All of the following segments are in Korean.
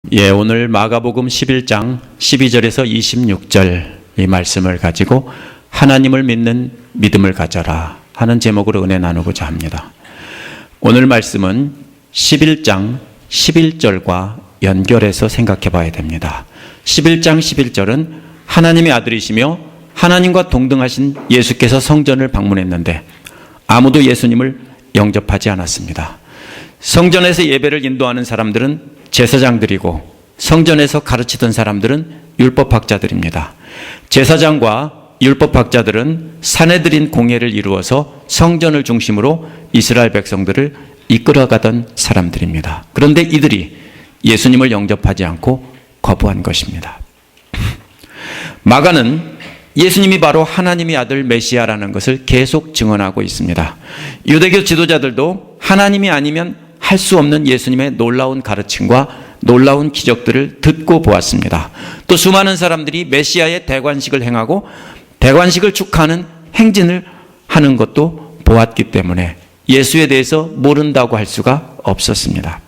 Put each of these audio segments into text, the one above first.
오늘 마가복음 11장 12절에서 26절 이 말씀을 가지고 하나님을 믿는 믿음을 가져라 하는 제목으로 은혜 나누고자 합니다. 오늘 말씀은 11장 11절과 연결해서 생각해 봐야 됩니다. 11장 11절은 하나님의 아들이시며 하나님과 동등하신 예수께서 성전을 방문했는데 아무도 예수님을 영접하지 않았습니다. 성전에서 예배를 인도하는 사람들은 제사장들이고 성전에서 가르치던 사람들은 율법학자들입니다. 제사장과 율법학자들은 사내들인 공회를 이루어서 성전을 중심으로 이스라엘 백성들을 이끌어가던 사람들입니다. 그런데 이들이 예수님을 영접하지 않고 거부한 것입니다. 마가는 예수님이 바로 하나님의 아들 메시아라는 것을 계속 증언하고 있습니다. 유대교 지도자들도 하나님이 아니면 할 수 없는 예수님의 놀라운 가르침과 놀라운 기적들을 듣고 보았습니다. 또 수많은 사람들이 메시아의 대관식을 행하고 대관식을 축하하는 행진을 하는 것도 보았기 때문에 예수에 대해서 모른다고 할 수가 없었습니다.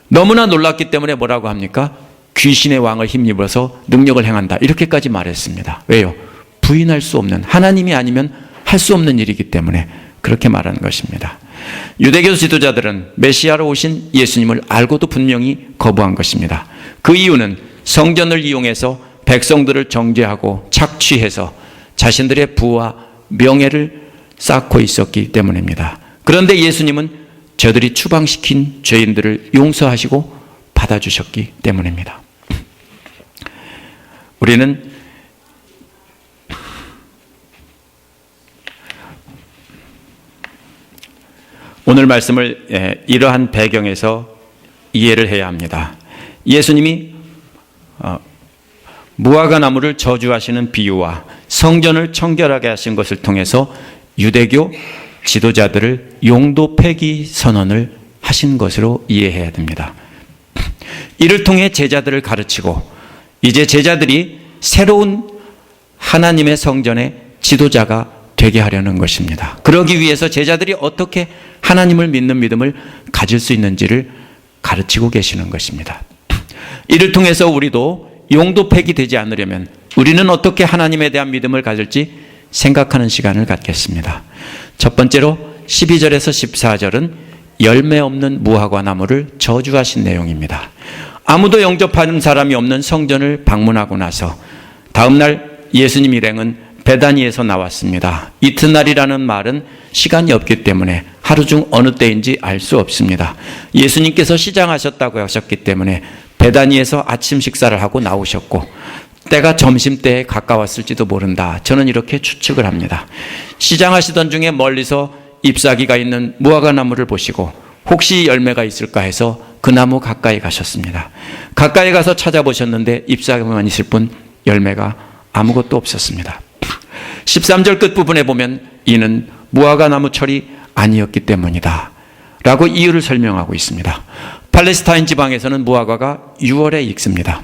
너무나 놀랐기 때문에 뭐라고 합니까? 귀신의 왕을 힘입어서 능력을 행한다, 이렇게까지 말했습니다. 왜요? 부인할 수 없는, 하나님이 아니면 할 수 없는 일이기 때문에 그렇게 말하는 것입니다. 유대교 지도자들은 메시아로 오신 예수님을 알고도 분명히 거부한 것입니다. 그 이유는 성전을 이용해서 백성들을 정죄하고 착취해서 자신들의 부와 명예를 쌓고 있었기 때문입니다. 그런데 예수님은 저들이 추방시킨 죄인들을 용서하시고 받아주셨기 때문입니다. 우리는 오늘 말씀을 이러한 배경에서 이해를 해야 합니다. 예수님이 무화과 나무를 저주하시는 비유와 성전을 청결하게 하신 것을 통해서 유대교 지도자들을 용도 폐기 선언을 하신 것으로 이해해야 됩니다. 이를 통해 제자들을 가르치고 이제 제자들이 새로운 하나님의 성전의 지도자가 되게 하려는 것입니다. 그러기 위해서 제자들이 어떻게 하나님을 믿는 믿음을 가질 수 있는지를 가르치고 계시는 것입니다. 이를 통해서 우리도 용도 폐기되지 않으려면 우리는 어떻게 하나님에 대한 믿음을 가질지 생각하는 시간을 갖겠습니다. 첫 번째로 12절에서 14절은 열매 없는 무화과 나무를 저주하신 내용입니다. 아무도 영접하는 사람이 없는 성전을 방문하고 나서 다음 날 예수님 일행은 베다니에서 나왔습니다. 이튿날이라는 말은 시간이 없기 때문에 하루 중 어느 때인지 알 수 없습니다. 예수님께서 시장하셨다고 하셨기 때문에 베다니에서 아침 식사를 하고 나오셨고 때가 점심때에 가까웠을지도 모른다, 저는 이렇게 추측을 합니다. 시장하시던 중에 멀리서 잎사귀가 있는 무화과 나무를 보시고 혹시 열매가 있을까 해서 그 나무 가까이 가셨습니다. 가까이 가서 찾아보셨는데 잎사귀만 있을 뿐 열매가 아무것도 없었습니다. 13절 끝부분에 보면 이는 무화과 나무 철이 아니었기 때문이다 라고 이유를 설명하고 있습니다. 팔레스타인 지방에서는 무화과가 6월에 익습니다.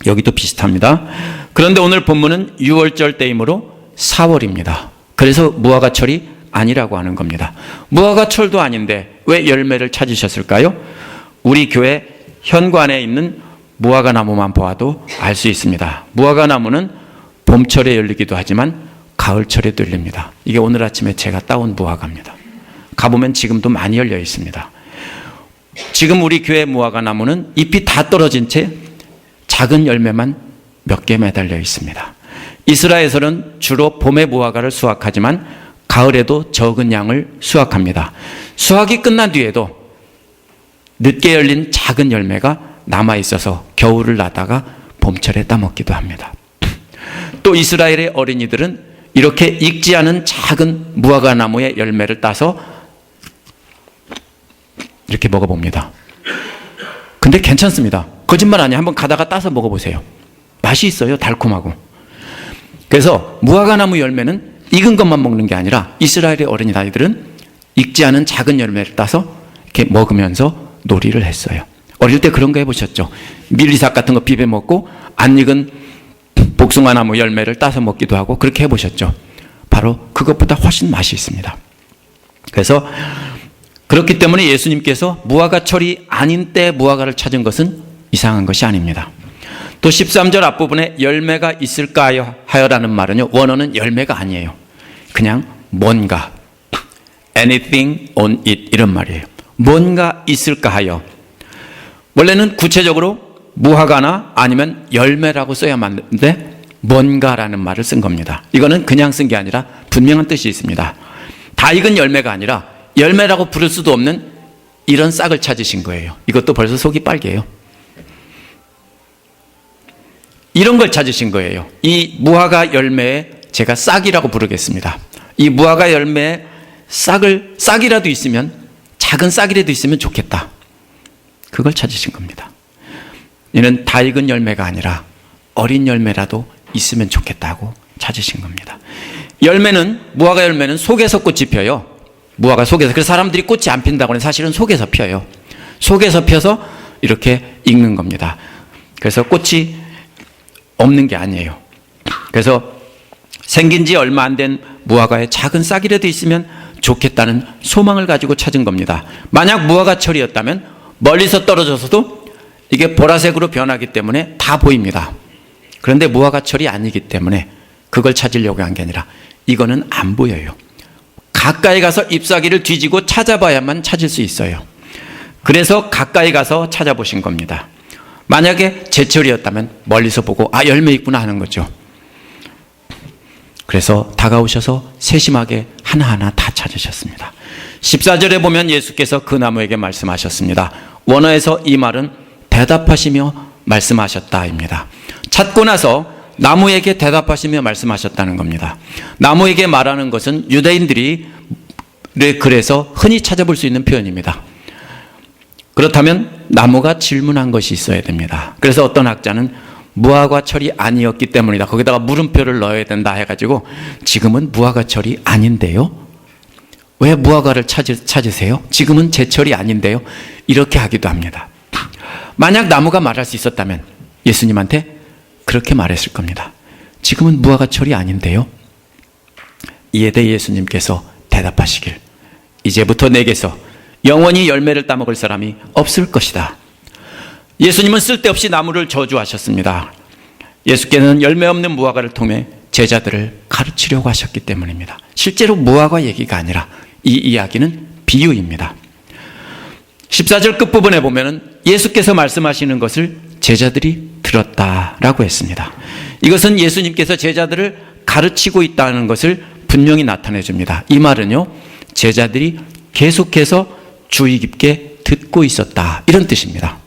여기도 비슷합니다. 그런데 오늘 본문은 6월절 때이므로 4월입니다. 그래서 무화과 철이 아니라고 하는 겁니다. 무화과 철도 아닌데 왜 열매를 찾으셨을까요? 우리 교회 현관에 있는 무화과 나무만 보아도 알 수 있습니다. 무화과 나무는 봄철에 열리기도 하지만 가을철에도 열립니다. 이게 오늘 아침에 제가 따온 무화과입니다. 가보면 지금도 많이 열려 있습니다. 지금 우리 교회 무화과 나무는 잎이 다 떨어진 채 작은 열매만 몇 개 매달려 있습니다. 이스라엘에서는 주로 봄에 무화과를 수확하지만 가을에도 적은 양을 수확합니다. 수확이 끝난 뒤에도 늦게 열린 작은 열매가 남아있어서 겨울을 나다가 봄철에 따먹기도 합니다. 또 이스라엘의 어린이들은 이렇게 익지 않은 작은 무화과 나무의 열매를 따서 이렇게 먹어봅니다. 근데 괜찮습니다. 거짓말 아니에요. 한번 가다가 따서 먹어보세요. 맛이 있어요. 달콤하고. 그래서 무화과 나무 열매는 익은 것만 먹는 게 아니라 이스라엘의 어린아이들은 익지 않은 작은 열매를 따서 이렇게 먹으면서 놀이를 했어요. 어릴 때 그런 거 해보셨죠? 밀리삭 같은 거 비벼 먹고 안 익은 복숭아 나무 열매를 따서 먹기도 하고 그렇게 해보셨죠? 바로 그것보다 훨씬 맛이 있습니다. 그래서 그렇기 때문에 예수님께서 무화과철이 아닌 때 무화과를 찾은 것은 이상한 것이 아닙니다. 또 13절 앞부분에 열매가 있을까요? 하여라는 말은요, 원어는 열매가 아니에요. 그냥 뭔가, anything on it 이런 말이에요. 뭔가 있을까 하여. 원래는 구체적으로 무화과나 아니면 열매라고 써야만 하는데 뭔가라는 말을 쓴 겁니다. 이거는 그냥 쓴 게 아니라 분명한 뜻이 있습니다. 다 익은 열매가 아니라 열매라고 부를 수도 없는 이런 싹을 찾으신 거예요. 이것도 벌써 속이 빨개요. 이런 걸 찾으신 거예요. 이 무화과 열매에 제가 싹이라고 부르겠습니다. 이 무화과 열매에 싹이라도 있으면, 작은 싹이라도 있으면 좋겠다. 그걸 찾으신 겁니다. 이는 다 익은 열매가 아니라 어린 열매라도 있으면 좋겠다고 찾으신 겁니다. 열매는, 무화과 열매는 속에서 꽃이 펴요. 무화과 속에서. 그래서 사람들이 꽃이 안 핀다고 하는 사실은 속에서 펴요. 속에서 펴서 이렇게 익는 겁니다. 그래서 꽃이 없는 게 아니에요. 그래서 생긴 지 얼마 안 된 무화과에 작은 싹이라도 있으면 좋겠다는 소망을 가지고 찾은 겁니다. 만약 무화과철이었다면 멀리서 떨어져서도 이게 보라색으로 변하기 때문에 다 보입니다. 그런데 무화과철이 아니기 때문에 그걸 찾으려고 한 게 아니라 이거는 안 보여요. 가까이 가서 잎사귀를 뒤지고 찾아봐야만 찾을 수 있어요. 그래서 가까이 가서 찾아보신 겁니다. 만약에 제철이었다면 멀리서 보고 아, 열매 있구나 하는 거죠. 그래서 다가오셔서 세심하게 하나하나 다 찾으셨습니다. 14절에 보면 예수께서 그 나무에게 말씀하셨습니다. 원어에서 이 말은 대답하시며 말씀하셨다입니다. 찾고 나서 나무에게 대답하시며 말씀하셨다는 겁니다. 나무에게 말하는 것은 유대인들이 그래서 흔히 찾아볼 수 있는 표현입니다. 그렇다면 나무가 질문한 것이 있어야 됩니다. 그래서 어떤 학자는 무화과철이 아니었기 때문이다. 거기다가 물음표를 넣어야 된다 해가지고 지금은 무화과철이 아닌데요? 왜 무화과를 찾으세요? 지금은 제철이 아닌데요? 이렇게 하기도 합니다. 만약 나무가 말할 수 있었다면 예수님한테 그렇게 말했을 겁니다. 지금은 무화과철이 아닌데요? 이에 대해 예수님께서 대답하시길, 이제부터 내게서 영원히 열매를 따먹을 사람이 없을 것이다. 예수님은 쓸데없이 나무를 저주하셨습니다. 예수께서는 열매 없는 무화과를 통해 제자들을 가르치려고 하셨기 때문입니다. 실제로 무화과 얘기가 아니라 이 이야기는 비유입니다. 14절 끝부분에 보면은 예수께서 말씀하시는 것을 제자들이 들었다라고 했습니다. 이것은 예수님께서 제자들을 가르치고 있다는 것을 분명히 나타내 줍니다. 이 말은요, 제자들이 계속해서 주의 깊게 듣고 있었다, 이런 뜻입니다.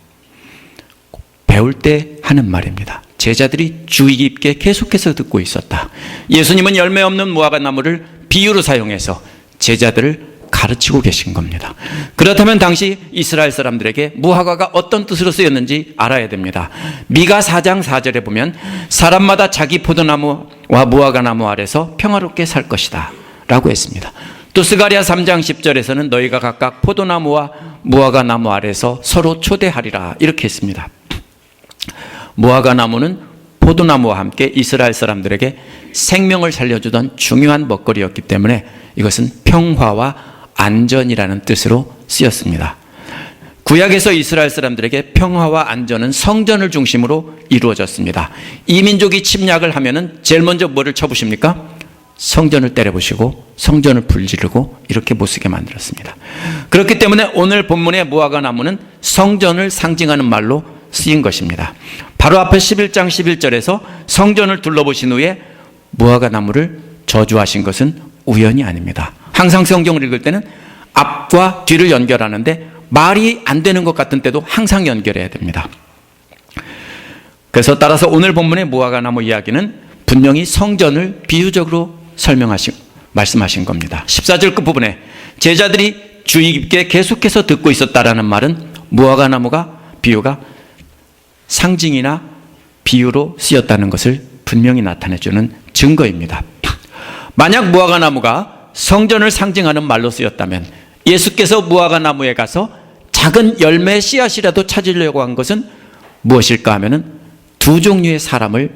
배울 때 하는 말입니다. 제자들이 주의 깊게 계속해서 듣고 있었다. 예수님은 열매 없는 무화과 나무를 비유로 사용해서 제자들을 가르치고 계신 겁니다. 그렇다면 당시 이스라엘 사람들에게 무화과가 어떤 뜻으로 쓰였는지 알아야 됩니다. 미가 4장 4절에 보면 사람마다 자기 포도나무와 무화과나무 아래서 평화롭게 살 것이다 라고 했습니다. 또 스가랴 3장 10절에서는 너희가 각각 포도나무와 무화과나무 아래서 서로 초대하리라 이렇게 했습니다. 무화과나무는 포도나무와 함께 이스라엘 사람들에게 생명을 살려주던 중요한 먹거리였기 때문에 이것은 평화와 안전이라는 뜻으로 쓰였습니다. 구약에서 이스라엘 사람들에게 평화와 안전은 성전을 중심으로 이루어졌습니다. 이 민족이 침략을 하면은 제일 먼저 뭐를 쳐부십니까? 성전을 때려부시고 성전을 불지르고 이렇게 못쓰게 만들었습니다. 그렇기 때문에 오늘 본문의 무화과나무는 성전을 상징하는 말로 쓰인 것입니다. 바로 앞에 11장 11절에서 성전을 둘러보신 후에 무화과나무를 저주하신 것은 우연이 아닙니다. 항상 성경을 읽을 때는 앞과 뒤를 연결하는데 말이 안 되는 것 같은 때도 항상 연결해야 됩니다. 그래서 따라서 오늘 본문의 무화과나무 이야기는 분명히 성전을 비유적으로 말씀하신 겁니다. 14절 끝부분에 제자들이 주의 깊게 계속해서 듣고 있었다라는 말은 무화과나무가 비유가 상징이나 비유로 쓰였다는 것을 분명히 나타내주는 증거입니다. 만약 무화과나무가 성전을 상징하는 말로 쓰였다면 예수께서 무화과나무에 가서 작은 열매의 씨앗이라도 찾으려고 한 것은 무엇일까 하면은 두 종류의 사람을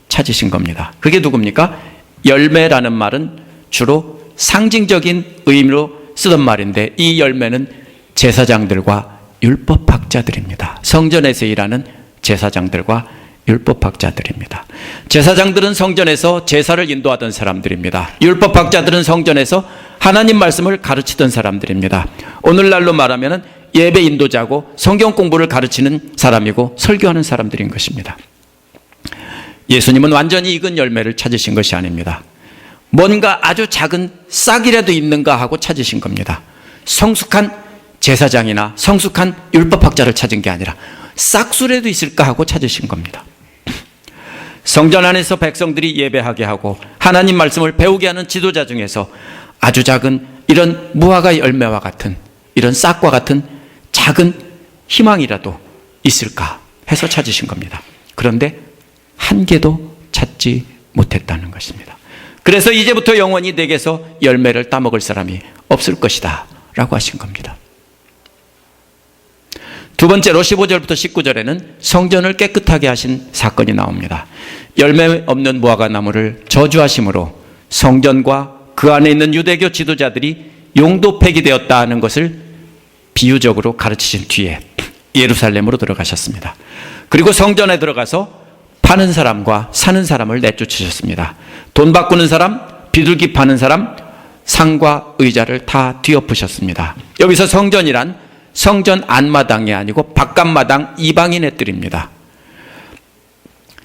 찾으신 겁니다. 그게 누굽니까? 열매라는 말은 주로 상징적인 의미로 쓰던 말인데 이 열매는 제사장들과 율법학자들입니다. 성전에서 일하는 제사장들과 율법학자들입니다. 제사장들은 성전에서 제사를 인도하던 사람들입니다. 율법학자들은 성전에서 하나님 말씀을 가르치던 사람들입니다. 오늘날로 말하면 예배 인도자고 성경 공부를 가르치는 사람이고 설교하는 사람들인 것입니다. 예수님은 완전히 익은 열매를 찾으신 것이 아닙니다. 뭔가 아주 작은 싹이라도 있는가 하고 찾으신 겁니다. 성숙한 제사장이나 성숙한 율법학자를 찾은 게 아니라 싹수라도 있을까 하고 찾으신 겁니다. 성전 안에서 백성들이 예배하게 하고 하나님 말씀을 배우게 하는 지도자 중에서 아주 작은 이런 무화과 열매와 같은 이런 싹과 같은 작은 희망이라도 있을까 해서 찾으신 겁니다. 그런데 한 개도 찾지 못했다는 것입니다. 그래서 이제부터 영원히 내게서 열매를 따먹을 사람이 없을 것이다 라고 하신 겁니다. 두 번째로 15절부터 19절에는 성전을 깨끗하게 하신 사건이 나옵니다. 열매 없는 무화과 나무를 저주하심으로 성전과 그 안에 있는 유대교 지도자들이 용도 폐기되었다 하는 것을 비유적으로 가르치신 뒤에 예루살렘으로 들어가셨습니다. 그리고 성전에 들어가서 파는 사람과 사는 사람을 내쫓으셨습니다. 돈 바꾸는 사람, 비둘기 파는 사람, 상과 의자를 다 뒤엎으셨습니다. 여기서 성전이란 성전 안마당이 아니고 바깥마당 이방인의 뜰입니다.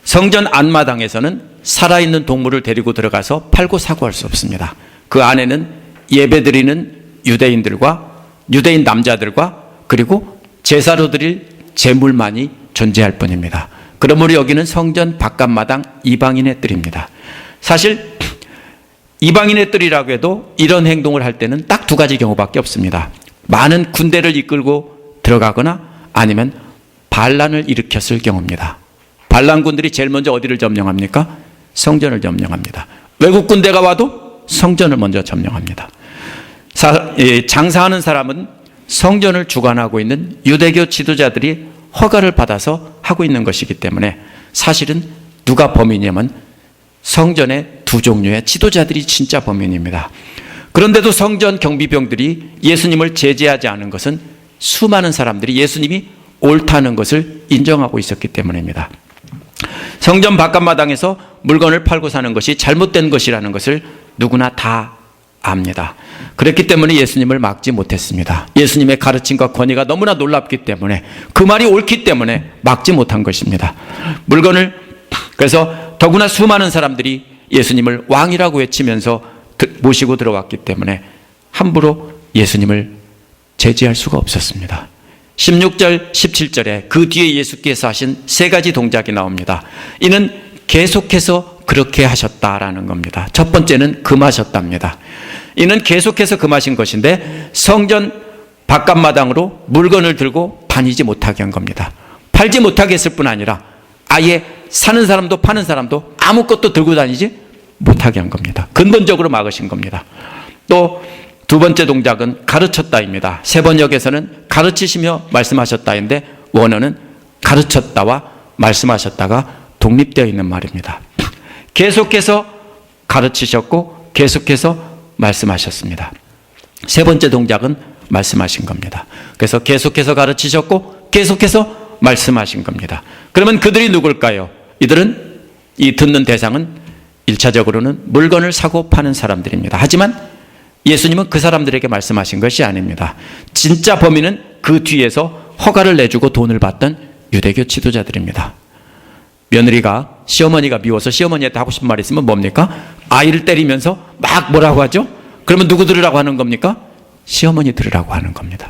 성전 안마당에서는 살아있는 동물을 데리고 들어가서 팔고 사고 할 수 없습니다. 그 안에는 예배드리는 유대인들과 유대인 남자들과 그리고 제사로 드릴 제물만이 존재할 뿐입니다. 그러므로 여기는 성전 바깥마당 이방인의 뜰입니다. 사실 이방인의 뜰이라고 해도 이런 행동을 할 때는 딱 두 가지 경우밖에 없습니다. 많은 군대를 이끌고 들어가거나 아니면 반란을 일으켰을 경우입니다. 반란군들이 제일 먼저 어디를 점령합니까? 성전을 점령합니다. 외국 군대가 와도 성전을 먼저 점령합니다. 장사하는 사람은 성전을 주관하고 있는 유대교 지도자들이 허가를 받아서 하고 있는 것이기 때문에 사실은 누가 범인이냐면 성전의 두 종류의 지도자들이 진짜 범인입니다. 그런데도 성전 경비병들이 예수님을 제재하지 않은 것은 수많은 사람들이 예수님이 옳다는 것을 인정하고 있었기 때문입니다. 성전 바깥마당에서 물건을 팔고 사는 것이 잘못된 것이라는 것을 누구나 다 압니다. 그렇기 때문에 예수님을 막지 못했습니다. 예수님의 가르침과 권위가 너무나 놀랍기 때문에 그 말이 옳기 때문에 막지 못한 것입니다. 그래서 더구나 수많은 사람들이 예수님을 왕이라고 외치면서 모시고 들어왔기 때문에 함부로 예수님을 제지할 수가 없었습니다. 16절, 17절에 그 뒤에 예수께서 하신 세 가지 동작이 나옵니다. 이는 계속해서 그렇게 하셨다라는 겁니다. 첫 번째는 금하셨답니다. 이는 계속해서 금하신 것인데 성전 바깥마당으로 물건을 들고 다니지 못하게 한 겁니다. 팔지 못하게 했을 뿐 아니라 아예 사는 사람도 파는 사람도 아무것도 들고 다니지 못하게 한 겁니다. 근본적으로 막으신 겁니다. 또 두 번째 동작은 가르쳤다입니다. 세 번역에서는 가르치시며 말씀하셨다인데 원어는 가르쳤다와 말씀하셨다가 독립되어 있는 말입니다. 계속해서 가르치셨고 계속해서 말씀하셨습니다. 세 번째 동작은 말씀하신 겁니다. 그래서 계속해서 가르치셨고 계속해서 말씀하신 겁니다. 그러면 그들이 누굴까요? 이들은 이 듣는 대상은 1차적으로는 물건을 사고 파는 사람들입니다. 하지만 예수님은 그 사람들에게 말씀하신 것이 아닙니다. 진짜 범인은 그 뒤에서 허가를 내주고 돈을 받던 유대교 지도자들입니다. 며느리가 시어머니가 미워서 시어머니한테 하고 싶은 말이 있으면 뭡니까? 아이를 때리면서 막 뭐라고 하죠? 그러면 누구 들으라고 하는 겁니까? 시어머니 들으라고 하는 겁니다.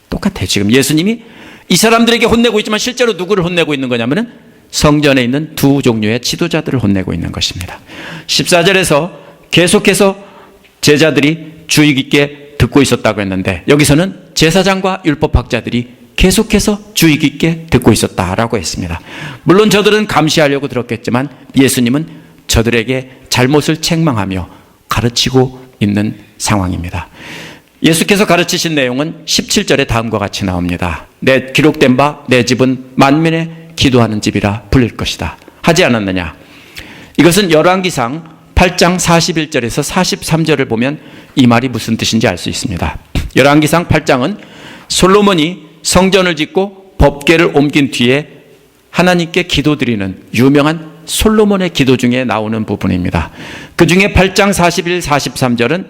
똑같아요. 지금 예수님이 이 사람들에게 혼내고 있지만 실제로 누구를 혼내고 있는 거냐면은 성전에 있는 두 종류의 지도자들을 혼내고 있는 것입니다. 14절에서 계속해서 제자들이 주의 깊게 듣고 있었다고 했는데 여기서는 제사장과 율법학자들이 계속해서 주의 깊게 듣고 있었다라고 했습니다. 물론 저들은 감시하려고 들었겠지만 예수님은 저들에게 잘못을 책망하며 가르치고 있는 상황입니다. 예수께서 가르치신 내용은 17절에 다음과 같이 나옵니다. 기록된 바 내 집은 만민의 기도하는 집이라 불릴 것이다. 하지 않았느냐? 이것은 열왕기상 8장 41절에서 43절을 보면 이 말이 무슨 뜻인지 알 수 있습니다. 열왕기상 8장은 솔로몬이 성전을 짓고 법궤를 옮긴 뒤에 하나님께 기도드리는 유명한 솔로몬의 기도 중에 나오는 부분입니다. 그 중에 8장 41, 43절은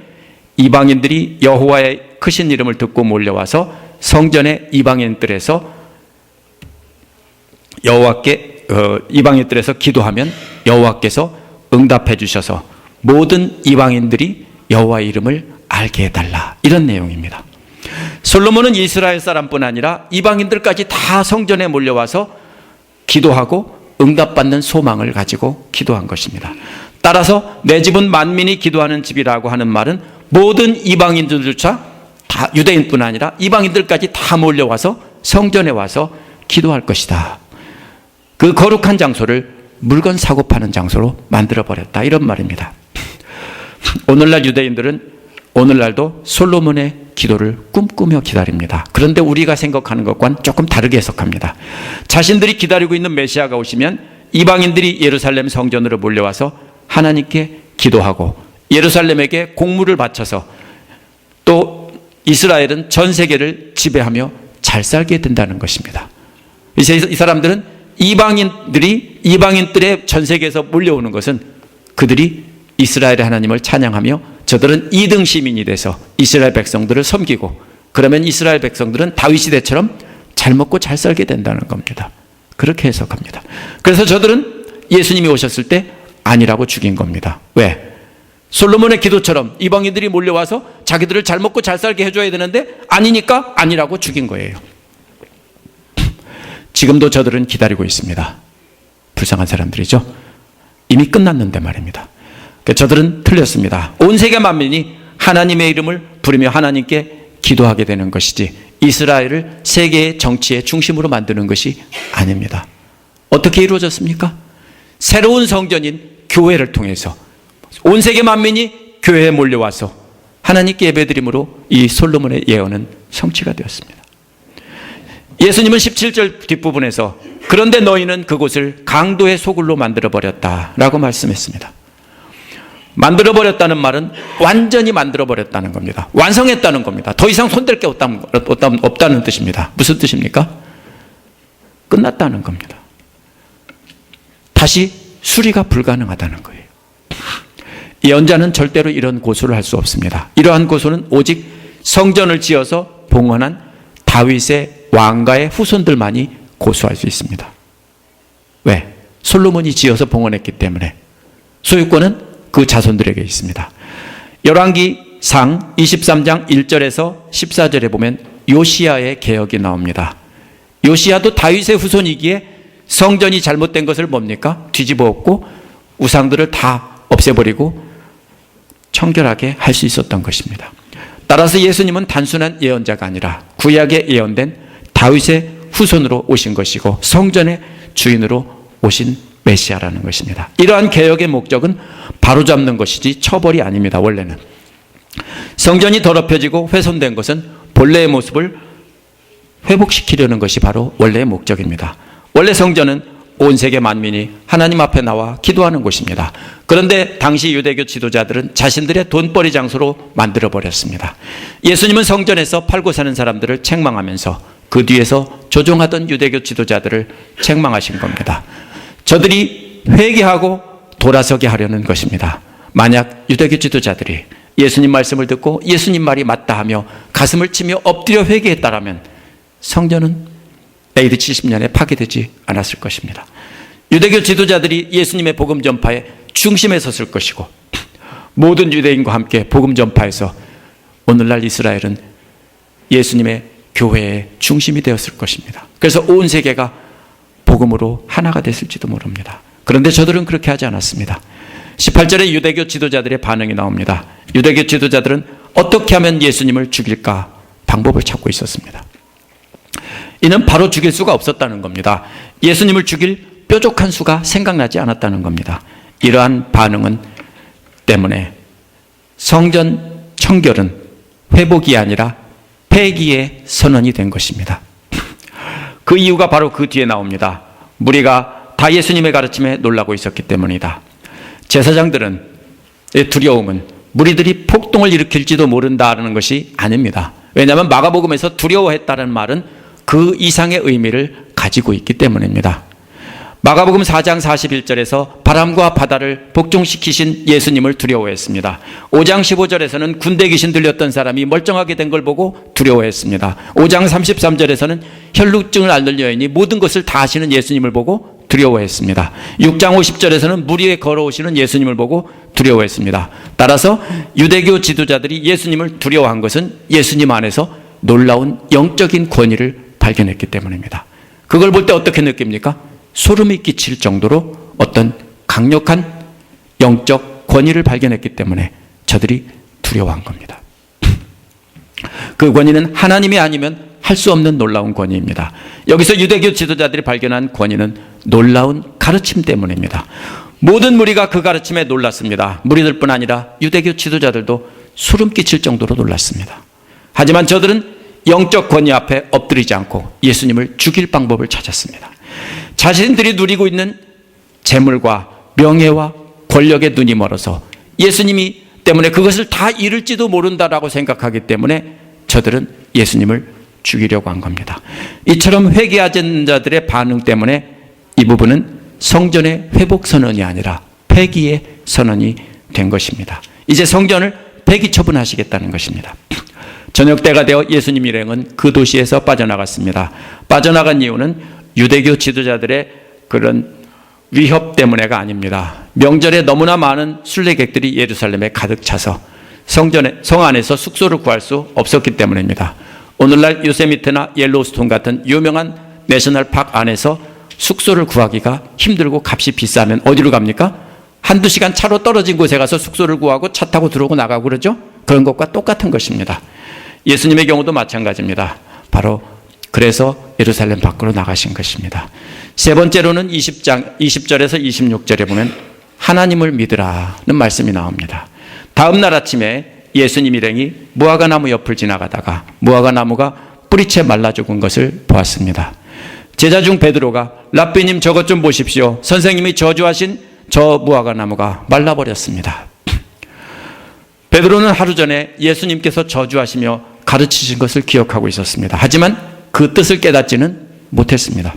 이방인들이 여호와의 크신 이름을 듣고 몰려와서 성전의 이방인들에서 이방인들에서 기도하면 여호와께서 응답해 주셔서 모든 이방인들이 여호와의 이름을 알게 해달라, 이런 내용입니다. 솔로몬은 이스라엘 사람뿐 아니라 이방인들까지 다 성전에 몰려와서 기도하고 응답받는 소망을 가지고 기도한 것입니다. 따라서 내 집은 만민이 기도하는 집이라고 하는 말은 모든 이방인들조차 다, 유대인뿐 아니라 이방인들까지 다 몰려와서 성전에 와서 기도할 것이다. 그 거룩한 장소를 물건 사고 파는 장소로 만들어버렸다, 이런 말입니다. 오늘날 유대인들은 오늘날도 솔로몬의 기도를 꿈꾸며 기다립니다. 그런데 우리가 생각하는 것과는 조금 다르게 해석합니다. 자신들이 기다리고 있는 메시아가 오시면 이방인들이 예루살렘 성전으로 몰려와서 하나님께 기도하고 예루살렘에게 공물을 바쳐서 또 이스라엘은 전 세계를 지배하며 잘 살게 된다는 것입니다. 이제 이 사람들은 이방인들의 전 세계에서 몰려오는 것은 그들이 이스라엘의 하나님을 찬양하며 저들은 2등 시민이 돼서 이스라엘 백성들을 섬기고, 그러면 이스라엘 백성들은 다윗 시대처럼 잘 먹고 잘 살게 된다는 겁니다. 그렇게 해석합니다. 그래서 저들은 예수님이 오셨을 때 아니라고 죽인 겁니다. 왜? 솔로몬의 기도처럼 이방인들이 몰려와서 자기들을 잘 먹고 잘 살게 해줘야 되는데 아니니까 아니라고 죽인 거예요. 지금도 저들은 기다리고 있습니다. 불쌍한 사람들이죠. 이미 끝났는데 말입니다. 저들은 틀렸습니다. 온 세계 만민이 하나님의 이름을 부르며 하나님께 기도하게 되는 것이지 이스라엘을 세계의 정치의 중심으로 만드는 것이 아닙니다. 어떻게 이루어졌습니까? 새로운 성전인 교회를 통해서 온 세계 만민이 교회에 몰려와서 하나님께 예배드림으로 이 솔로몬의 예언은 성취가 되었습니다. 예수님은 17절 뒷부분에서 그런데 너희는 그곳을 강도의 소굴로 만들어버렸다라고 말씀했습니다. 만들어버렸다는 말은 완전히 만들어버렸다는 겁니다. 완성했다는 겁니다. 더 이상 손댈 게 없다는 뜻입니다. 무슨 뜻입니까? 끝났다는 겁니다. 다시 수리가 불가능하다는 거예요. 예언자는 절대로 이런 고소를 할 수 없습니다. 이러한 고소는 오직 성전을 지어서 봉헌한 다윗의 왕가의 후손들만이 고소할 수 있습니다. 왜? 솔로몬이 지어서 봉헌했기 때문에 소유권은 그 자손들에게 있습니다. 열왕기상 23장 1절에서 14절에 보면 요시야의 개혁이 나옵니다. 요시야도 다윗의 후손이기에 성전이 잘못된 것을 뭡니까? 뒤집어 엎고 우상들을 다 없애버리고 청결하게 할 수 있었던 것입니다. 따라서 예수님은 단순한 예언자가 아니라 구약에 예언된 다윗의 후손으로 오신 것이고 성전의 주인으로 오신 메시아라는 것입니다. 이러한 개혁의 목적은 바로잡는 것이지 처벌이 아닙니다. 원래는 성전이 더럽혀지고 훼손된 것은 본래의 모습을 회복시키려는 것이 바로 원래의 목적입니다. 원래 성전은 온 세계 만민이 하나님 앞에 나와 기도하는 곳입니다. 그런데 당시 유대교 지도자들은 자신들의 돈벌이 장소로 만들어버렸습니다. 예수님은 성전에서 팔고 사는 사람들을 책망하면서 그 뒤에서 조종하던 유대교 지도자들을 책망하신 겁니다. 저들이 회개하고 돌아서게 하려는 것입니다. 만약 유대교 지도자들이 예수님 말씀을 듣고 예수님 말이 맞다 하며 가슴을 치며 엎드려 회개했다라면 성전은 AD 70년에 파괴되지 않았을 것입니다. 유대교 지도자들이 예수님의 복음 전파에 중심에 섰을 것이고 모든 유대인과 함께 복음 전파에서 오늘날 이스라엘은 예수님의 교회의 중심이 되었을 것입니다. 그래서 온 세계가 복음으로 하나가 됐을지도 모릅니다. 그런데 저들은 그렇게 하지 않았습니다. 18절에 유대교 지도자들의 반응이 나옵니다. 유대교 지도자들은 어떻게 하면 예수님을 죽일까 방법을 찾고 있었습니다. 이는 바로 죽일 수가 없었다는 겁니다. 예수님을 죽일 뾰족한 수가 생각나지 않았다는 겁니다. 이러한 반응은 때문에 성전 청결은 회복이 아니라 폐기의 선언이 된 것입니다. 그 이유가 바로 그 뒤에 나옵니다. 무리가 다 예수님의 가르침에 놀라고 있었기 때문이다. 제사장들은 두려움은 무리들이 폭동을 일으킬지도 모른다는 것이 아닙니다. 왜냐하면 마가복음에서 두려워했다는 말은 그 이상의 의미를 가지고 있기 때문입니다. 마가복음 4장 41절에서 바람과 바다를 복종시키신 예수님을 두려워했습니다. 5장 15절에서는 군대 귀신 들렸던 사람이 멀쩡하게 된 걸 보고 두려워했습니다. 5장 33절에서는 혈루증을 앓는 여인이 모든 것을 다 하시는 예수님을 보고 두려워했습니다. 6장 50절에서는 물 위에 걸어오시는 예수님을 보고 두려워했습니다. 따라서 유대교 지도자들이 예수님을 두려워한 것은 예수님 안에서 놀라운 영적인 권위를 발견했기 때문입니다. 그걸 볼 때 어떻게 느낍니까? 소름이 끼칠 정도로 어떤 강력한 영적 권위를 발견했기 때문에 저들이 두려워한 겁니다. 그 권위는 하나님이 아니면 할 수 없는 놀라운 권위입니다. 여기서 유대교 지도자들이 발견한 권위는 놀라운 가르침 때문입니다. 모든 무리가 그 가르침에 놀랐습니다. 무리들뿐 아니라 유대교 지도자들도 소름 끼칠 정도로 놀랐습니다. 하지만 저들은 영적 권위 앞에 엎드리지 않고 예수님을 죽일 방법을 찾았습니다. 자신들이 누리고 있는 재물과 명예와 권력에 눈이 멀어서 예수님이 때문에 그것을 다 잃을지도 모른다라고 생각하기 때문에 저들은 예수님을 죽이려고 한 겁니다. 이처럼 회개하는 자들의 반응 때문에 이 부분은 성전의 회복 선언이 아니라 폐기의 선언이 된 것입니다. 이제 성전을 폐기 처분하시겠다는 것입니다. 저녁 때가 되어 예수님 일행은 그 도시에서 빠져나갔습니다. 빠져나간 이유는 유대교 지도자들의 그런 위협 때문에가 아닙니다. 명절에 너무나 많은 순례객들이 예루살렘에 가득 차서 성 안에서 숙소를 구할 수 없었기 때문입니다. 오늘날 요세미트나 옐로우스톤 같은 유명한 내셔널파크 안에서 숙소를 구하기가 힘들고 값이 비싸면 어디로 갑니까? 한두 시간 차로 떨어진 곳에 가서 숙소를 구하고 차 타고 들어오고 나가고 그러죠? 그런 것과 똑같은 것입니다. 예수님의 경우도 마찬가지입니다. 바로 그래서 예루살렘 밖으로 나가신 것입니다. 세 번째로는 20절에서 26절에 보면 하나님을 믿으라는 말씀이 나옵니다. 다음 날 아침에 예수님 일행이 무화과나무 옆을 지나가다가 무화과나무가 뿌리채 말라 죽은 것을 보았습니다. 제자 중 베드로가 랍비님 저것 좀 보십시오. 선생님이 저주하신 저 무화과나무가 말라버렸습니다. 베드로는 하루 전에 예수님께서 저주하시며 가르치신 것을 기억하고 있었습니다. 하지만 그 뜻을 깨닫지는 못했습니다.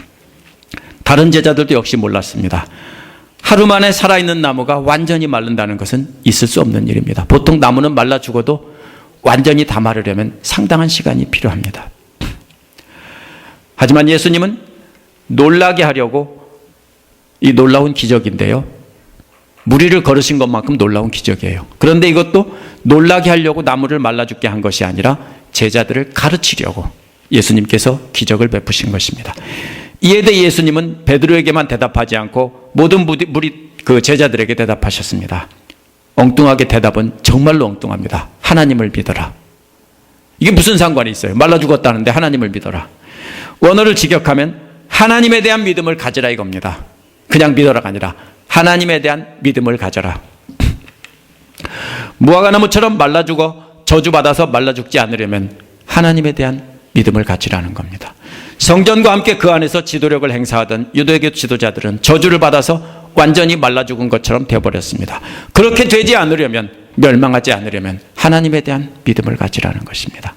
다른 제자들도 역시 몰랐습니다. 하루 만에 살아있는 나무가 완전히 마른다는 것은 있을 수 없는 일입니다. 보통 나무는 말라 죽어도 완전히 다 마르려면 상당한 시간이 필요합니다. 하지만 예수님은 놀라게 하려고 이 놀라운 기적인데요. 무리를 걸으신 것만큼 놀라운 기적이에요. 그런데 이것도 놀라게 하려고 나무를 말라 죽게 한 것이 아니라 제자들을 가르치려고 예수님께서 기적을 베푸신 것입니다. 이에 대해 예수님은 베드로에게만 대답하지 않고 모든 그 제자들에게 대답하셨습니다. 엉뚱하게 대답은 정말로 엉뚱합니다. 하나님을 믿어라. 이게 무슨 상관이 있어요? 말라 죽었다는데 하나님을 믿어라. 원어를 직역하면 하나님에 대한 믿음을 가지라 이겁니다. 그냥 믿어라가 아니라 하나님에 대한 믿음을 가져라. 무화과나무처럼 말라 죽어 저주받아서 말라 죽지 않으려면 하나님에 대한 믿음을 가지라는 겁니다. 성전과 함께 그 안에서 지도력을 행사하던 유대교 지도자들은 저주를 받아서 완전히 말라 죽은 것처럼 되어버렸습니다. 그렇게 되지 않으려면, 멸망하지 않으려면 하나님에 대한 믿음을 가지라는 것입니다.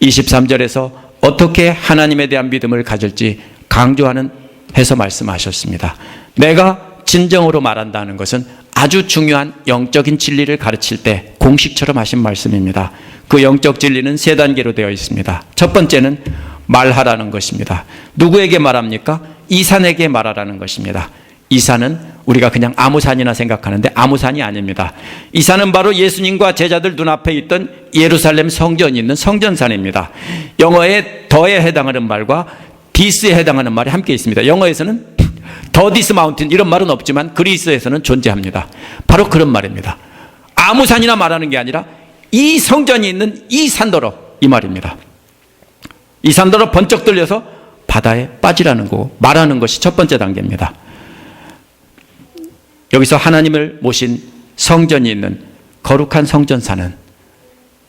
23절에서 어떻게 하나님에 대한 믿음을 가질지 강조하는 해서 말씀하셨습니다. 내가 진정으로 말한다는 것은 아주 중요한 영적인 진리를 가르칠 때 공식처럼 하신 말씀입니다. 그 영적 진리는 세 단계로 되어 있습니다. 첫 번째는 말하라는 것입니다. 누구에게 말합니까? 이 산에게 말하라는 것입니다. 이 산은 우리가 그냥 아무 산이나 생각하는데 아무 산이 아닙니다. 이 산은 바로 예수님과 제자들 눈앞에 있던 예루살렘 성전이 있는 성전산입니다. 영어에 더에 해당하는 말과 디스에 해당하는 말이 함께 있습니다. 영어에서는 더 디스 마운틴 이런 말은 없지만 그리스에서는 존재합니다. 바로 그런 말입니다. 아무 산이나 말하는 게 아니라 이 성전이 있는 이 산더러 이 말입니다. 이 산더러 번쩍 들려서 바다에 빠지라는 거 말하는 것이 첫 번째 단계입니다. 여기서 하나님을 모신 성전이 있는 거룩한 성전산은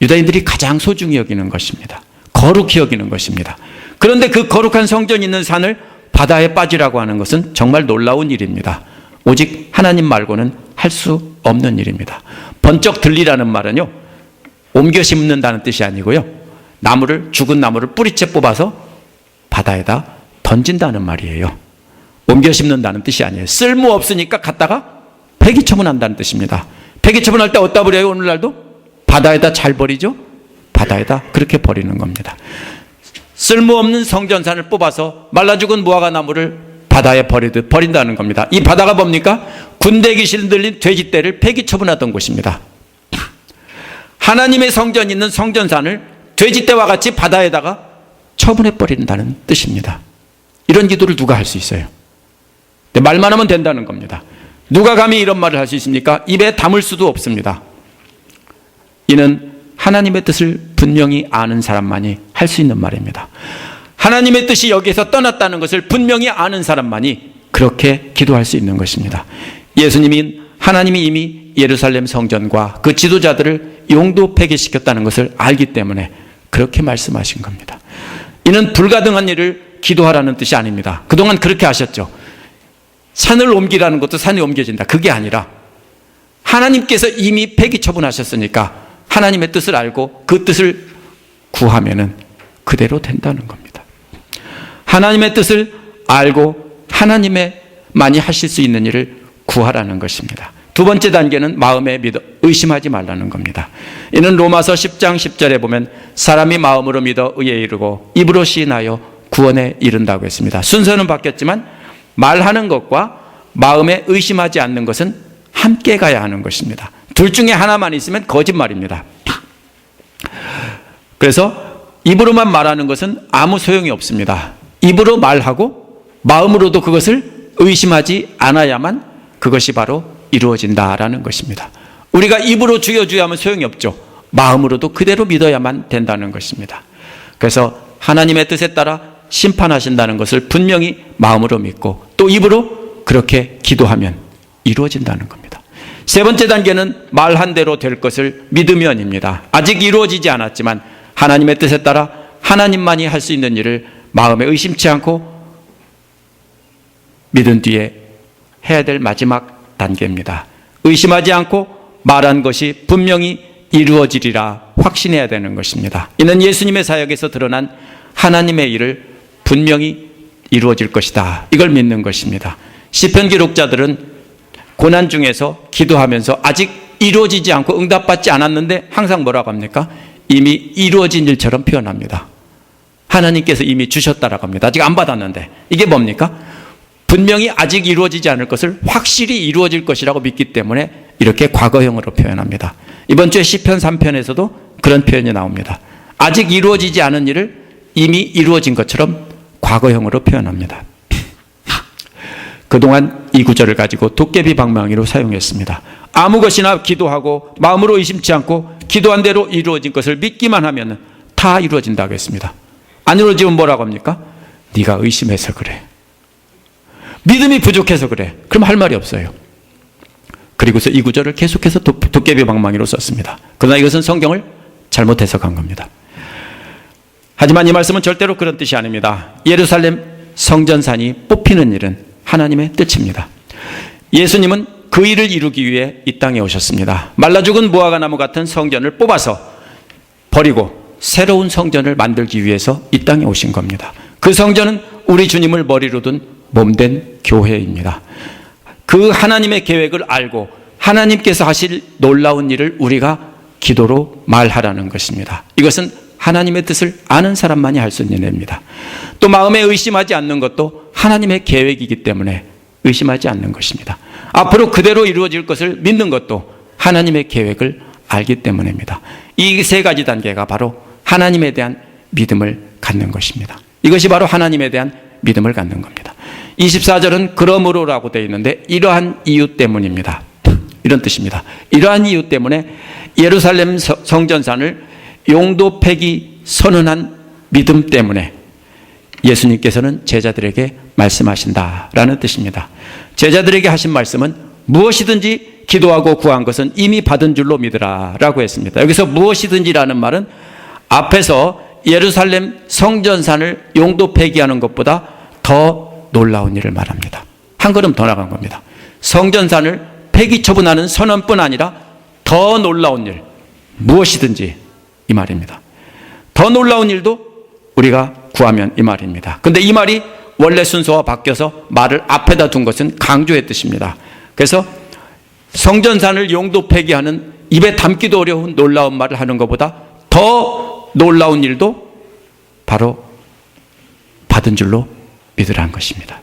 유다인들이 가장 소중히 여기는 것입니다. 거룩히 여기는 것입니다. 그런데 그 거룩한 성전이 있는 산을 바다에 빠지라고 하는 것은 정말 놀라운 일입니다. 오직 하나님 말고는 할 수 없는 일입니다. 번쩍 들리라는 말은요, 옮겨 심는다는 뜻이 아니고요, 죽은 나무를 뿌리채 뽑아서 바다에다 던진다는 말이에요. 옮겨 심는다는 뜻이 아니에요. 쓸모없으니까 갖다가 폐기 처분한다는 뜻입니다. 폐기 처분할 때 어디다 버려요? 오늘날도? 바다에다 잘 버리죠? 바다에다 그렇게 버리는 겁니다. 쓸모없는 성전산을 뽑아서 말라 죽은 무화과 나무를 바다에 버리듯 버린다는 겁니다. 이 바다가 뭡니까? 군대 귀신 들린 돼지떼를 폐기 처분하던 곳입니다. 하나님의 성전이 있는 성전산을 돼지떼와 같이 바다에다가 처분해 버린다는 뜻입니다. 이런 기도를 누가 할 수 있어요? 말만 하면 된다는 겁니다. 누가 감히 이런 말을 할 수 있습니까? 입에 담을 수도 없습니다. 이는 하나님의 뜻을 분명히 아는 사람만이 할 수 있는 말입니다. 하나님의 뜻이 여기에서 떠났다는 것을 분명히 아는 사람만이 그렇게 기도할 수 있는 것입니다. 하나님이 이미 예루살렘 성전과 그 지도자들을 용도 폐기시켰다는 것을 알기 때문에 그렇게 말씀하신 겁니다. 이는 불가능한 일을 기도하라는 뜻이 아닙니다. 그동안 그렇게 하셨죠. 산을 옮기라는 것도 산이 옮겨진다. 그게 아니라 하나님께서 이미 폐기 처분하셨으니까 하나님의 뜻을 알고 그 뜻을 구하면은 그대로 된다는 겁니다. 하나님의 뜻을 알고 하나님만이 하실 수 있는 일을 구하라는 것입니다. 두 번째 단계는 마음에 믿어 의심하지 말라는 겁니다. 이는 로마서 10장 10절에 보면 사람이 마음으로 믿어 의에 이르고 입으로 시인하여 구원에 이른다고 했습니다. 순서는 바뀌었지만 말하는 것과 마음에 의심하지 않는 것은 함께 가야 하는 것입니다. 둘 중에 하나만 있으면 거짓말입니다. 그래서 입으로만 말하는 것은 아무 소용이 없습니다. 입으로 말하고 마음으로도 그것을 의심하지 않아야만 그것이 바로 이루어진다라는 것입니다. 우리가 입으로 주여 하면 소용이 없죠. 마음으로도 그대로 믿어야만 된다는 것입니다. 그래서 하나님의 뜻에 따라 심판하신다는 것을 분명히 마음으로 믿고 또 입으로 그렇게 기도하면 이루어진다는 겁니다. 세 번째 단계는 말한 대로 될 것을 믿으면입니다. 아직 이루어지지 않았지만 하나님의 뜻에 따라 하나님만이 할 수 있는 일을 마음에 의심치 않고 믿은 뒤에 해야 될 마지막 단계입니다. 의심하지 않고 말한 것이 분명히 이루어지리라 확신해야 되는 것입니다. 이는 예수님의 사역에서 드러난 하나님의 일을 분명히 이루어질 것이다. 이걸 믿는 것입니다. 시편 기록자들은 고난 중에서 기도하면서 아직 이루어지지 않고 응답받지 않았는데 항상 뭐라고 합니까? 이미 이루어진 일처럼 표현합니다. 하나님께서 이미 주셨다라고 합니다. 아직 안 받았는데. 이게 뭡니까? 분명히 아직 이루어지지 않을 것을 확실히 이루어질 것이라고 믿기 때문에 이렇게 과거형으로 표현합니다. 이번 주에 시편 3편에서도 그런 표현이 나옵니다. 아직 이루어지지 않은 일을 이미 이루어진 것처럼 과거형으로 표현합니다. 그동안 이 구절을 가지고 도깨비 방망이로 사용했습니다. 아무 것이나 기도하고 마음으로 의심치 않고 기도한 대로 이루어진 것을 믿기만 하면 다 이루어진다고 했습니다. 안 이루어지면 뭐라고 합니까? 네가 의심해서 그래. 믿음이 부족해서 그래. 그럼 할 말이 없어요. 그리고서 이 구절을 계속해서 도깨비 방망이로 썼습니다. 그러나 이것은 성경을 잘못 해석한 겁니다. 하지만 이 말씀은 절대로 그런 뜻이 아닙니다. 예루살렘 성전산이 뽑히는 일은 하나님의 뜻입니다. 예수님은 그 일을 이루기 위해 이 땅에 오셨습니다. 말라 죽은 무화과 나무 같은 성전을 뽑아서 버리고 새로운 성전을 만들기 위해서 이 땅에 오신 겁니다. 그 성전은 우리 주님을 머리로 둔 몸된 교회입니다. 그 하나님의 계획을 알고 하나님께서 하실 놀라운 일을 우리가 기도로 말하라는 것입니다. 이것은 하나님의 뜻을 아는 사람만이 할 수 있는 일입니다. 또 마음에 의심하지 않는 것도 하나님의 계획이기 때문에 의심하지 않는 것입니다. 앞으로 그대로 이루어질 것을 믿는 것도 하나님의 계획을 알기 때문입니다. 이 세 가지 단계가 바로 하나님에 대한 믿음을 갖는 것입니다. 이것이 바로 하나님에 대한 믿음을 갖는 겁니다. 24절은 그러므로라고 되어 있는데 이러한 이유 때문입니다. 이런 뜻입니다. 이러한 이유 때문에 예루살렘 성전산을 용도 폐기 선언한 믿음 때문에 예수님께서는 제자들에게 말씀하신다라는 뜻입니다. 제자들에게 하신 말씀은 무엇이든지 기도하고 구한 것은 이미 받은 줄로 믿으라 라고 했습니다. 여기서 무엇이든지라는 말은 앞에서 예루살렘 성전산을 용도 폐기하는 것보다 더 놀라운 일을 말합니다. 한 걸음 더 나간 겁니다. 성전산을 폐기 처분하는 선언뿐 아니라 더 놀라운 일, 무엇이든지 이 말입니다. 더 놀라운 일도 우리가 구하면 이 말입니다. 그런데 이 말이 원래 순서와 바뀌어서 말을 앞에다 둔 것은 강조의 뜻입니다. 그래서 성전산을 용도 폐기하는 입에 담기도 어려운 놀라운 말을 하는 것보다 더 놀라운 일도 바로 받은 줄로 믿으라는 것입니다.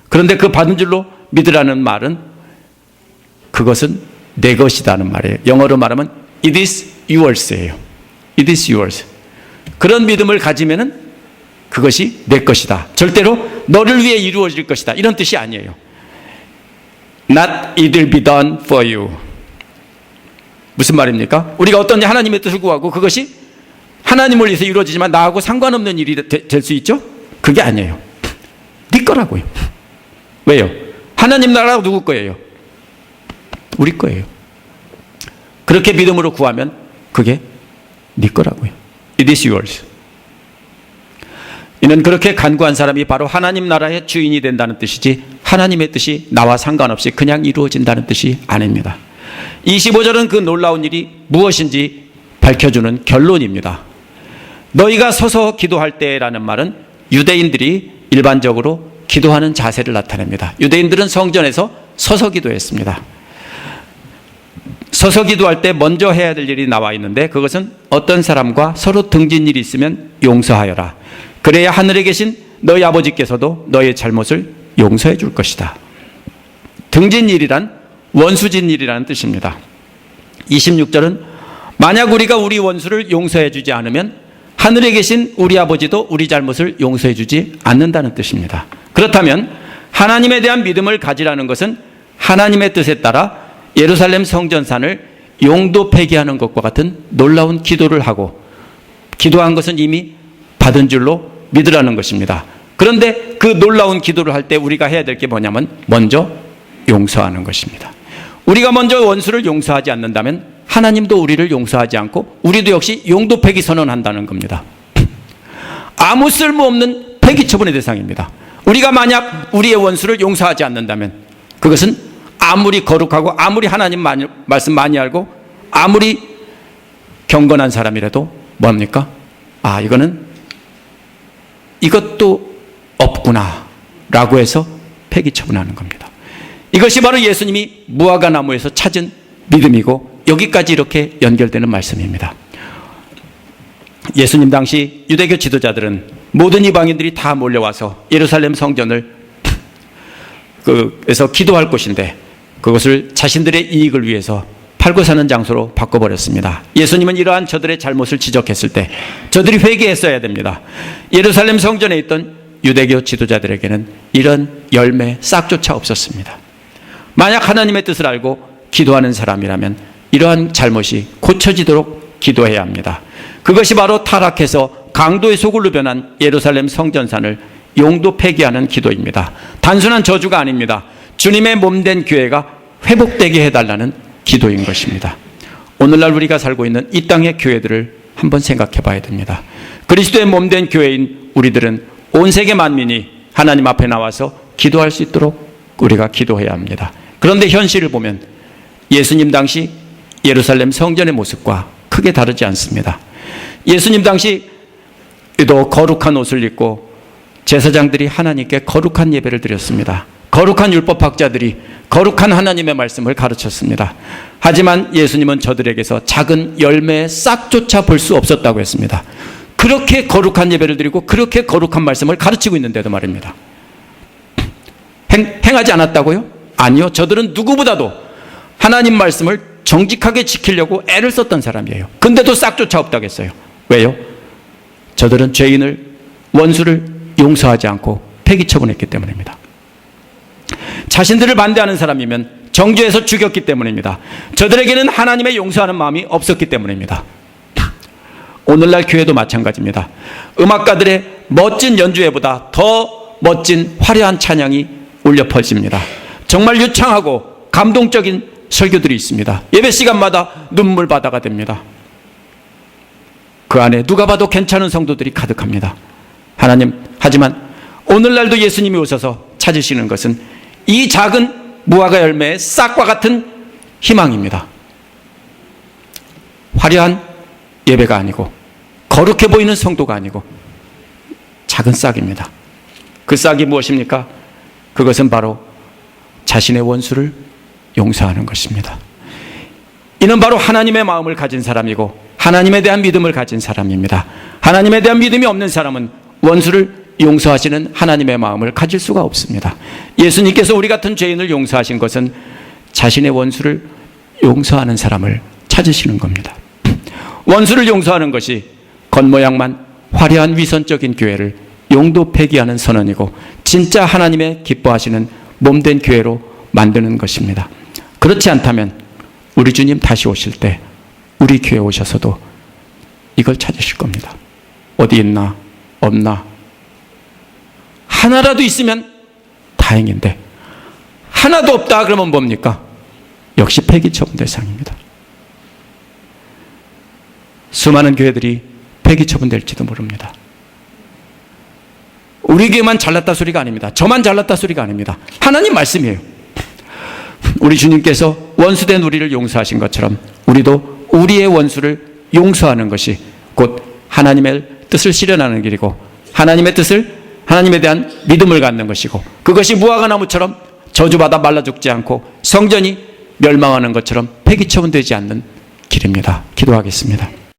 그런데 그 받은 줄로 믿으라는 말은 그것은 내 것이다는 말이에요. 영어로 말하면 it is yours예요. it is yours. 그런 믿음을 가지면은 그것이 내 것이다. 절대로 너를 위해 이루어질 것이다. 이런 뜻이 아니에요. Not it will be done for you. 무슨 말입니까? 우리가 어떤 하나님의 뜻을 구하고 그것이 하나님을 위해서 이루어지지만 나하고 상관없는 일이 될 수 있죠? 그게 아니에요. 네 거라고요. 왜요? 하나님 나라가 누구 거예요? 우리 거예요. 그렇게 믿음으로 구하면 그게 네 거라고요. It is yours. 이는 그렇게 간구한 사람이 바로 하나님 나라의 주인이 된다는 뜻이지 하나님의 뜻이 나와 상관없이 그냥 이루어진다는 뜻이 아닙니다. 25절은 그 놀라운 일이 무엇인지 밝혀주는 결론입니다. 너희가 서서 기도할 때라는 말은 유대인들이 일반적으로 기도하는 자세를 나타냅니다. 유대인들은 성전에서 서서 기도했습니다. 서서 기도할 때 먼저 해야 될 일이 나와 있는데 그것은 어떤 사람과 서로 등진 일이 있으면 용서하여라. 그래야 하늘에 계신 너희 아버지께서도 너의 잘못을 용서해 줄 것이다. 등진 일이란 원수진 일이라는 뜻입니다. 26절은 만약 우리가 우리 원수를 용서해 주지 않으면 하늘에 계신 우리 아버지도 우리 잘못을 용서해 주지 않는다는 뜻입니다. 그렇다면 하나님에 대한 믿음을 가지라는 것은 하나님의 뜻에 따라 예루살렘 성전산을 용도 폐기하는 것과 같은 놀라운 기도를 하고 기도한 것은 이미 받은 줄로 믿으라는 것입니다. 그런데 그 놀라운 기도를 할 때 우리가 해야 될 게 뭐냐면 먼저 용서하는 것입니다. 우리가 먼저 원수를 용서하지 않는다면 하나님도 우리를 용서하지 않고 우리도 역시 용도 폐기 선언한다는 겁니다. 아무 쓸모없는 폐기 처분의 대상입니다. 우리가 만약 우리의 원수를 용서하지 않는다면 그것은 아무리 거룩하고 아무리 하나님 말씀 많이 알고 아무리 경건한 사람이라도 뭡니까? 아, 이것도 없구나 라고 해서 폐기 처분하는 겁니다. 이것이 바로 예수님이 무화과 나무에서 찾은 믿음이고 여기까지 이렇게 연결되는 말씀입니다. 예수님 당시 유대교 지도자들은 모든 이방인들이 다 몰려와서 예루살렘 성전을 그래서 기도할 곳인데 그것을 자신들의 이익을 위해서 팔고 사는 장소로 바꿔버렸습니다. 예수님은 이러한 저들의 잘못을 지적했을 때 저들이 회개했어야 됩니다. 예루살렘 성전에 있던 유대교 지도자들에게는 이런 열매 싹조차 없었습니다. 만약 하나님의 뜻을 알고 기도하는 사람이라면 이러한 잘못이 고쳐지도록 기도해야 합니다. 그것이 바로 타락해서 강도의 소굴로 변한 예루살렘 성전산을 용도 폐기하는 기도입니다. 단순한 저주가 아닙니다. 주님의 몸된 교회가 회복되게 해달라는 기도인 것입니다. 오늘날 우리가 살고 있는 이 땅의 교회들을 한번 생각해 봐야 됩니다. 그리스도의 몸된 교회인 우리들은 온 세계 만민이 하나님 앞에 나와서 기도할 수 있도록 우리가 기도해야 합니다. 그런데 현실을 보면 예수님 당시 예루살렘 성전의 모습과 크게 다르지 않습니다. 예수님 당시에도 거룩한 옷을 입고 제사장들이 하나님께 거룩한 예배를 드렸습니다. 거룩한 율법학자들이 거룩한 하나님의 말씀을 가르쳤습니다. 하지만 예수님은 저들에게서 작은 열매의 싹조차 볼 수 없었다고 했습니다. 그렇게 거룩한 예배를 드리고 그렇게 거룩한 말씀을 가르치고 있는데도 말입니다. 행하지 않았다고요? 아니요. 저들은 누구보다도 하나님 말씀을 정직하게 지키려고 애를 썼던 사람이에요. 근데도 싹조차 없다고 했어요. 왜요? 저들은 죄인을, 원수를 용서하지 않고 폐기 처분했기 때문입니다. 자신들을 반대하는 사람이면 정죄해서 죽였기 때문입니다. 저들에게는 하나님의 용서하는 마음이 없었기 때문입니다. 오늘날 교회도 마찬가지입니다. 음악가들의 멋진 연주회보다 더 멋진 화려한 찬양이 울려 퍼집니다. 정말 유창하고 감동적인 설교들이 있습니다. 예배 시간마다 눈물바다가 됩니다. 그 안에 누가 봐도 괜찮은 성도들이 가득합니다. 하지만 오늘날도 예수님이 오셔서 찾으시는 것은 이 작은 무화과 열매의 싹과 같은 희망입니다. 화려한 예배가 아니고 거룩해 보이는 성도가 아니고 작은 싹입니다. 그 싹이 무엇입니까? 그것은 바로 자신의 원수를 용서하는 것입니다. 이는 바로 하나님의 마음을 가진 사람이고 하나님에 대한 믿음을 가진 사람입니다. 하나님에 대한 믿음이 없는 사람은 원수를 용서하시는 하나님의 마음을 가질 수가 없습니다. 예수님께서 우리 같은 죄인을 용서하신 것은 자신의 원수를 용서하는 사람을 찾으시는 겁니다. 원수를 용서하는 것이 겉모양만 화려한 위선적인 교회를 용도 폐기하는 선언이고 진짜 하나님의 기뻐하시는 몸된 교회로 만드는 것입니다. 그렇지 않다면 우리 주님 다시 오실 때 우리 교회 오셔서도 이걸 찾으실 겁니다. 어디 있나? 없나? 하나라도 있으면 다행인데 하나도 없다 그러면 뭡니까? 역시 폐기 처분 대상입니다. 수많은 교회들이 폐기 처분될지도 모릅니다. 우리 교회만 잘났다 소리가 아닙니다. 저만 잘났다 소리가 아닙니다. 하나님 말씀이에요. 우리 주님께서 원수된 우리를 용서하신 것처럼 우리도 우리의 원수를 용서하는 것이 곧 하나님의 뜻을 실현하는 길이고 하나님의 뜻을 하나님에 대한 믿음을 갖는 것이고 그것이 무화과 나무처럼 저주받아 말라 죽지 않고 성전이 멸망하는 것처럼 폐기 처분되지 않는 길입니다. 기도하겠습니다.